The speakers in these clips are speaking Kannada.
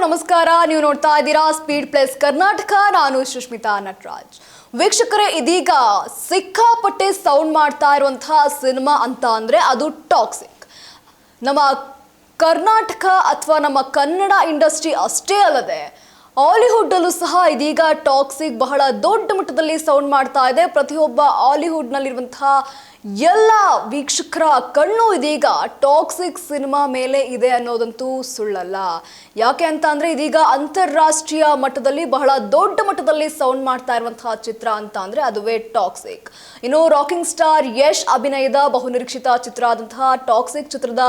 ನಮಸ್ಕಾರ. ನೀವು ನೋಡ್ತಾ ಇದ್ದೀರಾ ಸ್ಪೀಡ್ ಪ್ಲಸ್ ಕರ್ನಾಟಕ. ನಾನು ಸುಷ್ಮಿತಾ ನಟರಾಜ್. ವೀಕ್ಷಕರೇ, ಇದೀಗ ಸಿಕ್ಕಾಪಟ್ಟೆ ಸೌಂಡ್ ಮಾಡ್ತಾ ಇರುವಂತಹ ಸಿನಿಮಾ ಅಂತ ಅಂದ್ರೆ ಅದು ಟಾಕ್ಸಿಕ್. ನಮ್ಮ ಕರ್ನಾಟಕ ಅಥವಾ ನಮ್ಮ ಕನ್ನಡ ಇಂಡಸ್ಟ್ರಿ ಅಷ್ಟೇ ಅಲ್ಲದೆ ಹಾಲಿವುಡ್ ಅಲ್ಲೂ ಸಹ ಇದೀಗ ಟಾಕ್ಸಿಕ್ ಬಹಳ ದೊಡ್ಡ ಮಟ್ಟದಲ್ಲಿ ಸೌಂಡ್ ಮಾಡ್ತಾ ಇದೆ. ಪ್ರತಿಯೊಬ್ಬ ಹಾಲಿವುಡ್ ನಲ್ಲಿರುವಂತಹ ಎಲ್ಲ ವೀಕ್ಷಕರ ಕಣ್ಣು ಇದೀಗ ಟಾಕ್ಸಿಕ್ ಸಿನಿಮಾ ಮೇಲೆ ಇದೆ ಅನ್ನೋದಂತೂ ಸುಳ್ಳಲ್ಲ. ಯಾಕೆ ಅಂತ ಅಂದ್ರೆ ಇದೀಗ ಅಂತಾರಾಷ್ಟ್ರೀಯ ಮಟ್ಟದಲ್ಲಿ ಬಹಳ ದೊಡ್ಡ ಮಟ್ಟದಲ್ಲಿ ಸೌಂಡ್ ಮಾಡ್ತಾ ಇರುವಂತಹ ಚಿತ್ರ ಅಂತ ಅಂದ್ರೆ ಅದುವೇ ಟಾಕ್ಸಿಕ್. ಇನ್ನು ರಾಕಿಂಗ್ ಸ್ಟಾರ್ ಯಶ್ ಅಭಿನಯದ ಬಹುನಿರೀಕ್ಷಿತ ಚಿತ್ರ ಆದಂತಹ ಟಾಕ್ಸಿಕ್ ಚಿತ್ರದ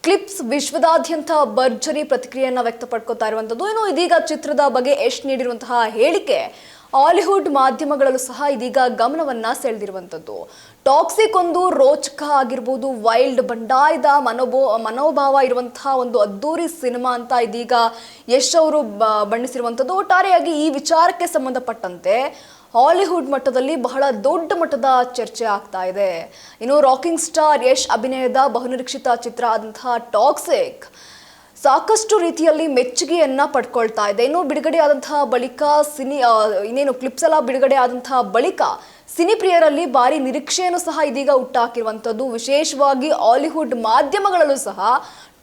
ಕ್ಲಿಪ್ಸ್ ವಿಶ್ವದಾದ್ಯಂತ ಭರ್ಜರಿ ಪ್ರತಿಕ್ರಿಯೆಯನ್ನ ವ್ಯಕ್ತಪಡ್ಕೋತಾ ಇರುವಂತದ್ದು. ಇನ್ನು ಇದೀಗ ಚಿತ್ರದ ಬಗ್ಗೆ ಯಶ್ ನೀಡಿರುವಂತಹ ಹೇಳಿಕೆ ಹಾಲಿವುಡ್ ಮಾಧ್ಯಮಗಳಲ್ಲೂ ಸಹ ಇದೀಗ ಗಮನವನ್ನ ಸೆಳೆದಿರುವಂತದ್ದು. ಟಾಕ್ಸಿಕ್ ಒಂದು ರೋಚಕ ಆಗಿರ್ಬೋದು, ವೈಲ್ಡ್ ಬಂಡಾಯದ ಮನೋಭಾವ ಇರುವಂತಹ ಒಂದು ಅದ್ದೂರಿ ಸಿನಿಮಾ ಅಂತ ಇದೀಗ ಯಶ್ ಅವರು ಬಣ್ಣಿಸಿರುವಂತದ್ದು. ಒಟ್ಟಾರೆಯಾಗಿ ಈ ವಿಚಾರಕ್ಕೆ ಸಂಬಂಧಪಟ್ಟಂತೆ ಹಾಲಿವುಡ್ ಮಟ್ಟದಲ್ಲಿ ಬಹಳ ದೊಡ್ಡ ಮಟ್ಟದ ಚರ್ಚೆ ಆಗ್ತಾ ಇದೆ. ಇನ್ನು ರಾಕಿಂಗ್ ಸ್ಟಾರ್ ಯಶ್ ಅಭಿನಯದ ಬಹುನಿರೀಕ್ಷಿತ ಚಿತ್ರ ಆದಂತಹ ಟಾಕ್ಸಿಕ್ ಸಾಕಷ್ಟು ರೀತಿಯಲ್ಲಿ ಮೆಚ್ಚುಗೆಯನ್ನ ಪಡ್ಕೊಳ್ತಾ ಇದೆ. ಇನ್ನು ಬಿಡುಗಡೆ ಆದಂತಹ ಬಳಿಕ ಇನ್ನೇನು ಕ್ಲಿಪ್ಸ್ ಎಲ್ಲ ಬಿಡುಗಡೆ ಆದಂತಹ ಬಳಿಕ ಸಿನಿ ಪ್ರಿಯರಲ್ಲಿ ಭಾರಿ ನಿರೀಕ್ಷೆಯನ್ನು ಸಹ ಇದೀಗ ಹುಟ್ಟಾಕಿರುವಂತದ್ದು. ವಿಶೇಷವಾಗಿ ಹಾಲಿವುಡ್ ಮಾಧ್ಯಮಗಳಲ್ಲೂ ಸಹ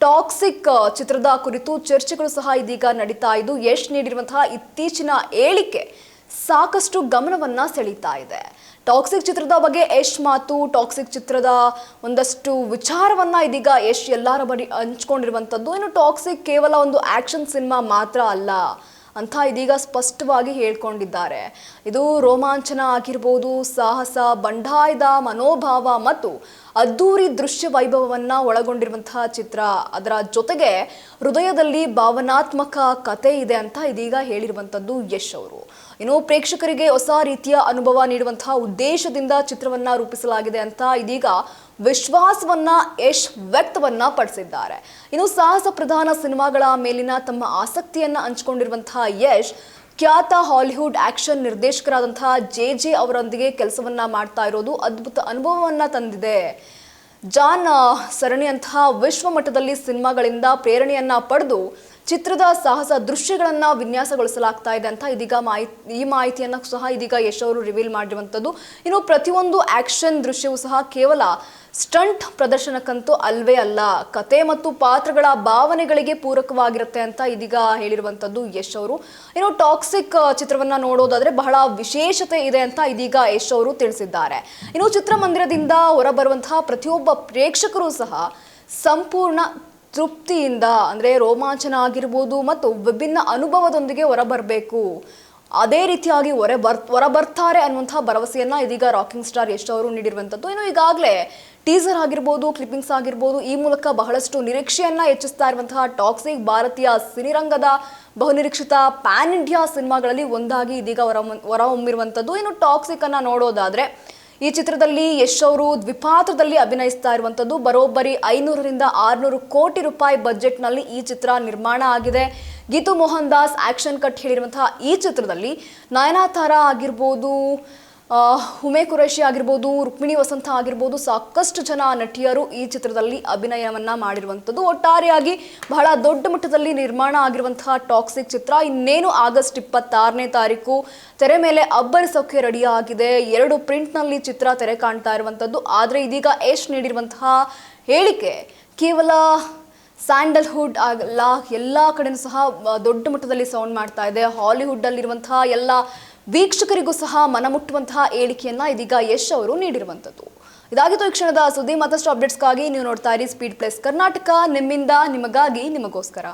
ಟಾಕ್ಸಿಕ್ ಚಿತ್ರದ ಕುರಿತು ಚರ್ಚೆಗಳು ಸಹ ಇದೀಗ ನಡೀತಾ ಇದ್ದು, ಯಶ್ ನೀಡಿರುವಂತಹ ಇತ್ತೀಚಿನ ಹೇಳಿಕೆ ಸಾಕಷ್ಟು ಗಮನವನ್ನ ಸೆಳೀತಾ ಇದೆ. ಟಾಕ್ಸಿಕ್ ಚಿತ್ರದ ಬಗ್ಗೆ ಯಶ್ ಮಾತು, ಟಾಕ್ಸಿಕ್ ಚಿತ್ರದ ಒಂದಷ್ಟು ವಿಚಾರವನ್ನ ಇದೀಗ ಯಶ್ ಎಲ್ಲರ ಬಳಿ ಹಂಚ್ಕೊಂಡಿರುವಂತದ್ದು. ಇನ್ನು ಟಾಕ್ಸಿಕ್ ಕೇವಲ ಒಂದು ಆಕ್ಷನ್ ಸಿನಿಮಾ ಮಾತ್ರ ಅಲ್ಲ ಅಂತ ಇದೀಗ ಸ್ಪಷ್ಟವಾಗಿ ಹೇಳ್ಕೊಂಡಿದ್ದಾರೆ. ಇದು ರೋಮಾಂಚನ ಆಗಿರ್ಬೋದು, ಸಾಹಸ, ಬಂಡಾಯದ ಮನೋಭಾವ ಮತ್ತು ಅದ್ದೂರಿ ದೃಶ್ಯ ವೈಭವವನ್ನ ಒಳಗೊಂಡಿರುವಂತಹ ಚಿತ್ರ. ಅದರ ಜೊತೆಗೆ ಹೃದಯದಲ್ಲಿ ಭಾವನಾತ್ಮಕ ಕತೆ ಇದೆ ಅಂತ ಇದೀಗ ಹೇಳಿರುವಂತದ್ದು ಯಶ್ ಅವರು. ಇನ್ನು ಪ್ರೇಕ್ಷಕರಿಗೆ ಹೊಸ ರೀತಿಯ ಅನುಭವ ನೀಡುವಂತಹ ಉದ್ದೇಶದಿಂದ ಚಿತ್ರವನ್ನ ರೂಪಿಸಲಾಗಿದೆ ಅಂತ ಇದೀಗ ವಿಶ್ವಾಸವನ್ನ ಯಶ್ ವ್ಯಕ್ತವನ್ನ ಪಡಿಸಿದ್ದಾರೆ. ಇನ್ನು ಸಾಹಸ ಪ್ರಧಾನ ಸಿನಿಮಾಗಳ ಮೇಲಿನ ತಮ್ಮ ಆಸಕ್ತಿಯನ್ನ ಹಂಚಿಕೊಂಡಿರುವಂತಹ ಯಶ್ ಖ್ಯಾತ ಹಾಲಿವುಡ್ ಆಕ್ಷನ್ ನಿರ್ದೇಶಕರಾದಂತಹ ಜೆ ಅವರೊಂದಿಗೆ ಕೆಲಸವನ್ನ ಮಾಡ್ತಾ ಇರೋದು ಅದ್ಭುತ ಅನುಭವವನ್ನ ತಂದಿದೆ. ಜಾನ್ ಸರಣಿಯಂತಹ ವಿಶ್ವ ಮಟ್ಟದಲ್ಲಿ ಸಿನಿಮಾಗಳಿಂದ ಪ್ರೇರಣೆಯನ್ನ ಪಡೆದು ಚಿತ್ರದ ಸಾಹಸ ದೃಶ್ಯಗಳನ್ನ ವಿನ್ಯಾಸಗೊಳಿಸಲಾಗ್ತಾ ಇದೆ ಅಂತ ಇದೀಗ ಈ ಮಾಹಿತಿಯನ್ನ ಸಹ ಇದೀಗ ಯಶ್ ಅವರು ರಿವೀಲ್ ಮಾಡಿರುವಂತದ್ದು. ಇನ್ನು ಪ್ರತಿಯೊಂದು ಆಕ್ಷನ್ ದೃಶ್ಯವೂ ಸಹ ಕೇವಲ ಸ್ಟಂಟ್ ಪ್ರದರ್ಶನಕ್ಕಂತೂ ಅಲ್ವೇ ಅಲ್ಲ, ಕತೆ ಮತ್ತು ಪಾತ್ರಗಳ ಭಾವನೆಗಳಿಗೆ ಪೂರಕವಾಗಿರುತ್ತೆ ಅಂತ ಇದೀಗ ಹೇಳಿರುವಂತದ್ದು ಯಶ್ ಅವರು. ಇನ್ನು ಟಾಕ್ಸಿಕ್ ಚಿತ್ರವನ್ನ ನೋಡೋದಾದ್ರೆ ಬಹಳ ವಿಶೇಷತೆ ಇದೆ ಅಂತ ಇದೀಗ ಯಶ್ ಅವರು ತಿಳಿಸಿದ್ದಾರೆ. ಇನ್ನು ಚಿತ್ರಮಂದಿರದಿಂದ ಹೊರಬರುವಂತಹ ಪ್ರತಿಯೊಬ್ಬ ಪ್ರೇಕ್ಷಕರು ಸಹ ಸಂಪೂರ್ಣ ತೃಪ್ತಿಯಿಂದ ಅಂದ್ರೆ ರೋಮಾಂಚನ ಆಗಿರ್ಬೋದು ಮತ್ತು ವಿಭಿನ್ನ ಅನುಭವದೊಂದಿಗೆ ಹೊರಬರಬೇಕು, ಅದೇ ರೀತಿಯಾಗಿ ಹೊರಬರ್ತಾರೆ ಅನ್ನುವಂತಹ ಭರವಸೆಯನ್ನ ಇದೀಗ ರಾಕಿಂಗ್ ಸ್ಟಾರ್ ಯಶ್ ಅವರು ನೀಡಿರುವಂತದ್ದು. ಇನ್ನು ಈಗಾಗಲೇ ಟೀಸರ್ ಆಗಿರ್ಬೋದು, ಕ್ಲಿಪ್ಪಿಂಗ್ಸ್ ಆಗಿರ್ಬೋದು, ಈ ಮೂಲಕ ಬಹಳಷ್ಟು ನಿರೀಕ್ಷೆಯನ್ನ ಹೆಚ್ಚಿಸ್ತಾ ಇರುವಂತಹ ಟಾಕ್ಸಿಕ್ ಭಾರತೀಯ ಸಿನಿರಂಗದ ಬಹುನಿರೀಕ್ಷಿತ ಪ್ಯಾನ್ ಇಂಡಿಯಾ ಸಿನಿಮಾಗಳಲ್ಲಿ ಒಂದಾಗಿ ಇದೀಗ ಹೊರಹೊಮ್ಮಿರುವಂತದ್ದು. ಇನ್ನು ಟಾಕ್ಸಿಕ್ ಅನ್ನ ನೋಡೋದಾದ್ರೆ ಈ ಚಿತ್ರದಲ್ಲಿ ಯಶ್ ಅವರು ದ್ವಿಪಾತ್ರದಲ್ಲಿ ಅಭಿನಯಿಸ್ತಾ ಇರುವಂತದ್ದು. ಬರೋಬ್ಬರಿ 500ರಿಂದ 600 ಕೋಟಿ ರೂಪಾಯಿ ಬಜೆಟ್ ನಲ್ಲಿ ಈ ಚಿತ್ರ ನಿರ್ಮಾಣ ಆಗಿದೆ. ಗೀತು ಮೋಹನ್ ದಾಸ್ ಆಕ್ಷನ್ ಕಟ್ ಹೇಳಿರುವಂತಹ ಈ ಚಿತ್ರದಲ್ಲಿ ನಯನತಾರ ಆಗಿರ್ಬೋದು, ಹುಮೆ ಕುರೇಶಿ ಆಗಿರ್ಬೋದು, ರುಕ್ಮಿಣಿ ವಸಂತ ಆಗಿರ್ಬೋದು, ಸಾಕಷ್ಟು ಜನ ನಟಿಯರು ಈ ಚಿತ್ರದಲ್ಲಿ ಅಭಿನಯವನ್ನ ಮಾಡಿರುವಂಥದ್ದು. ಒಟ್ಟಾರೆಯಾಗಿ ಬಹಳ ದೊಡ್ಡ ಮಟ್ಟದಲ್ಲಿ ನಿರ್ಮಾಣ ಆಗಿರುವಂತಹ ಟಾಕ್ಸಿಕ್ ಚಿತ್ರ ಇನ್ನೇನು ಆಗಸ್ಟ್ 26ನೇ ತಾರೀಕು ತೆರೆ ಮೇಲೆ ಅಬ್ಬರಿಸೋಕೆ ರೆಡಿ ಆಗಿದೆ. 2 ಪ್ರಿಂಟ್ನಲ್ಲಿ ಚಿತ್ರ ತೆರೆ ಕಾಣ್ತಾ ಇರುವಂಥದ್ದು. ಆದರೆ ಇದೀಗ ಯಶ್ ನೀಡಿರುವಂತಹ ಹೇಳಿಕೆ ಕೇವಲ ಸ್ಯಾಂಡಲ್ವುಡ್ ಆಗಲ್ಲ, ಎಲ್ಲ ಕಡೆನೂ ಸಹ ದೊಡ್ಡ ಮಟ್ಟದಲ್ಲಿ ಸೌಂಡ್ ಮಾಡ್ತಾ ಇದೆ. ಹಾಲಿವುಡ್ ಅಲ್ಲಿರುವಂತಹ ಎಲ್ಲ ವೀಕ್ಷಕರಿಗೂ ಸಹ ಮನಮುಟ್ಟುವಂತಹ ಹೇಳಿಕೆಯನ್ನ ಇದೀಗ ಯಶ್ ಅವರು ನೀಡಿರುವಂತದ್ದು. ಇದಾಗಿತ್ತು ಈ ಕ್ಷಣದ ಸುದ್ದಿ. ಮತ್ತಷ್ಟು ಅಪ್ಡೇಟ್ಸ್ಗಾಗಿ ನೀವು ನೋಡ್ತಾ ಇರಿ ಸ್ಪೀಡ್ ಪ್ಲಸ್ ಕರ್ನಾಟಕ. ನಿಮ್ಮಿಂದ ನಿಮಗಾಗಿ, ನಿಮಗೋಸ್ಕರ.